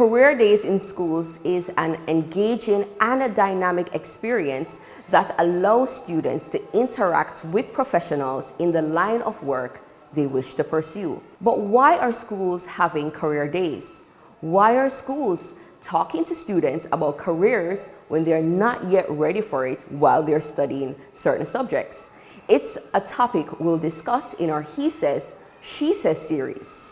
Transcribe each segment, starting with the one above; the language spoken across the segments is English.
Career Days in schools is an engaging and a dynamic experience that allows students to interact with professionals in the line of work they wish to pursue. But why are schools having career days? Why are schools talking to students about careers when they're not yet ready for it while they're studying certain subjects? It's a topic we'll discuss in our He Says, She Says series.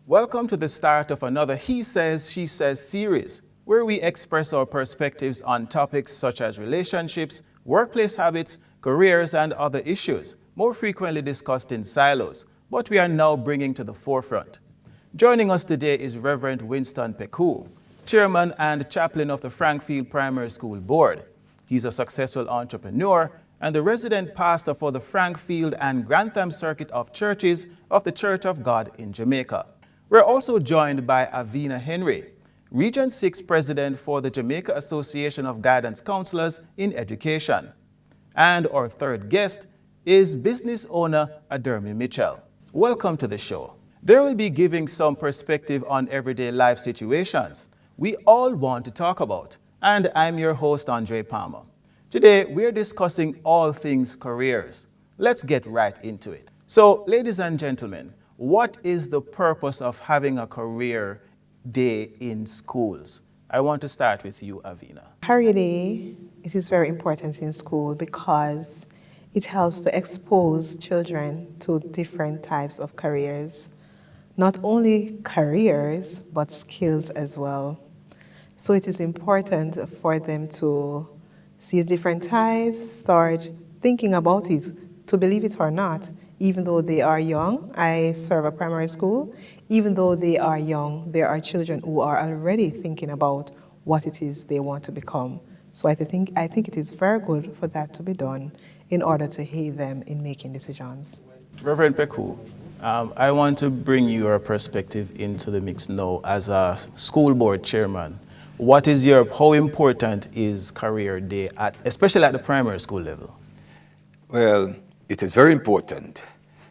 Welcome to the start of another He Says, She Says series, where we express our perspectives on topics such as relationships, workplace habits, careers, and other issues, more frequently discussed in silos, but we are now bringing to the forefront. Joining us today is Reverend Winston Peku, Chairman and Chaplain of the Frankfield Primary School Board. He's a successful entrepreneur and the resident pastor for the Frankfield and Grantham Circuit of Churches of the Church of God in Jamaica. We're also joined by Avina Henry, Region 6 President for the Jamaica Association of Guidance Counselors in Education. And our third guest is business owner Adermi Mitchell. Welcome to the show. They will be giving some perspective on everyday life situations we all want to talk about. And I'm your host, Andre Palmer. Today, we're discussing all things careers. Let's get right into it. So, ladies and gentlemen, what is the purpose of having a career day in schools? I want to start with you, Avina. Career day, it is very important in school because it helps to expose children to different types of careers. Not only careers, but skills as well. So it is important for them to see different types, start thinking about it, to believe it or not. Even though they are young, I serve a primary school, even though they are young, there are children who are already thinking about what it is they want to become. So I think it is very good for that to be done in order to aid them in making decisions. Reverend Peku, I want to bring your perspective into the mix now as a school board chairman. How important is career day, especially at the primary school level? Well, it is very important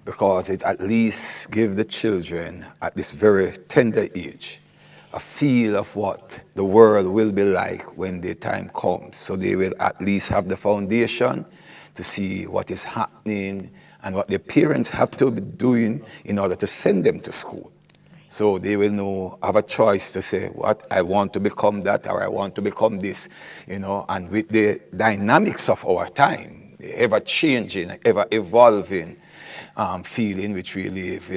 because it at least gives the children at this very tender age a feel of what the world will be like when the time comes. So they will at least have the foundation to see what is happening and what their parents have to be doing in order to send them to school. So they will have a choice to say, what, I want to become that or I want to become this, and with the dynamics of our time, the ever-changing, ever-evolving field in which we live,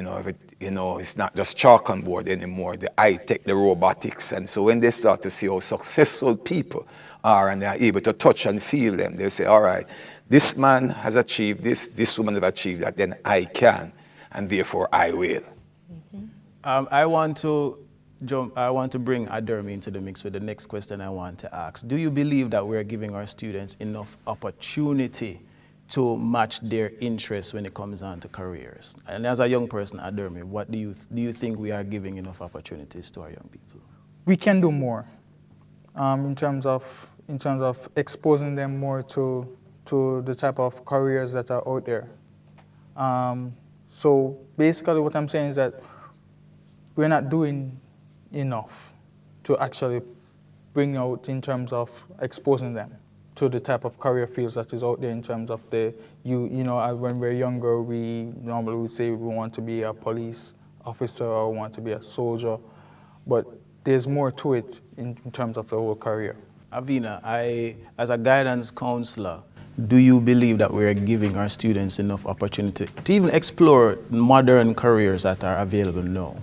it's not just chalk on board anymore, the high-tech, the robotics. And so when they start to see how successful people are and they are able to touch and feel them, they say, all right, this man has achieved this woman has achieved that, then I can, and therefore I will. I want to bring Adermi into the mix with the next question I want to ask. Do you believe that we're giving our students enough opportunity to match their interests when it comes on to careers? And as a young person, Adermi, what do you think we are giving enough opportunities to our young people? We can do more in terms of exposing them more to the type of careers that are out there. So basically what I'm saying is that we're not doing enough to actually bring out in terms of exposing them to the type of career fields that is out there in terms of when we're younger, we normally would say we want to be a police officer or want to be a soldier, but there's more to it in terms of the whole career. Avina, as a guidance counselor, do you believe that we're giving our students enough opportunity to even explore modern careers that are available now?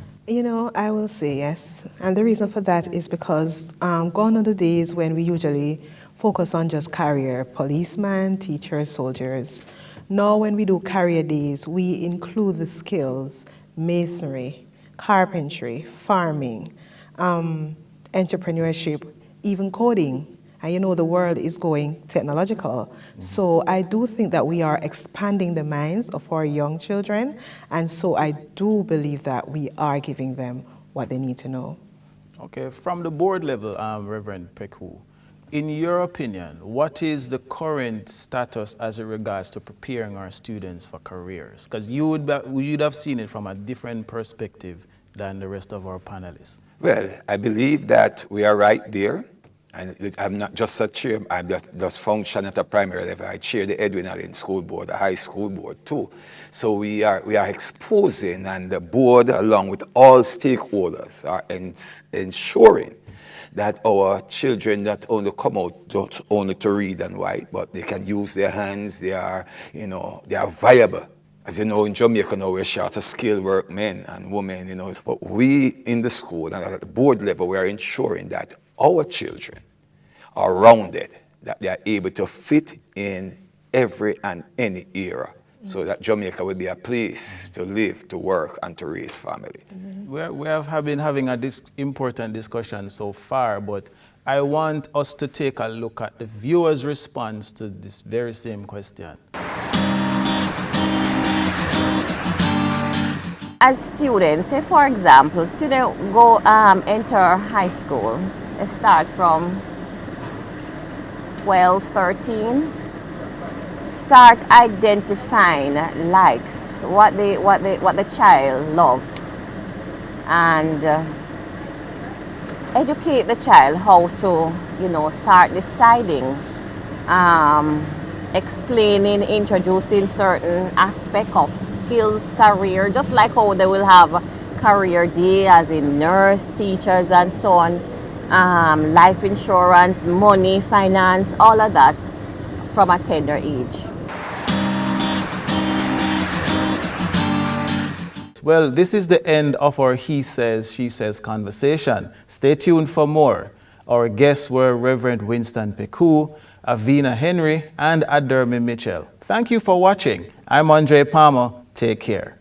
I will say yes. And the reason for that is because gone are the days when we usually focus on just career, policemen, teachers, soldiers. Now when we do career days, we include the skills, masonry, carpentry, farming, entrepreneurship, even coding. And the world is going technological. So I do think that we are expanding the minds of our young children. And so I do believe that we are giving them what they need to know. Okay, from the board level, Reverend Peku, In your opinion, what is the current status as it regards to preparing our students for careers? Because you'd have seen it from a different perspective than the rest of our panelists. Well, I believe that we are right there. And I'm not just a chair, I just function at a primary level. I chair the Edwin Allen School Board, the high school board too. So we are exposing, and the board, along with all stakeholders, are ensuring that our children not only come out not only to read and write, but they can use their hands. They are, they are viable. As you know, in Jamaica now we're short of skilled work men and women, But we in the school and at the board level, we are ensuring that our children are rounded, that they are able to fit in every and any era, so that Jamaica will be a place to live, to work, and to raise family. We have been having this important discussion so far, but I want us to take a look at the viewers' response to this very same question. As students, say for example, students go enter high school, they start from 12, 13, start identifying likes, what the child loves, and educate the child how to, start deciding, explaining, introducing certain aspect of skills, career, just like how they will have career day as in nurse, teachers, and so on, life insurance, money, finance, all of that from a tender age. Well, this is the end of our He Says, She Says conversation. Stay tuned for more. Our guests were Reverend Winston Peku, Avina Henry, and Adermi Mitchell. Thank you for watching. I'm Andre Palmer. Take care.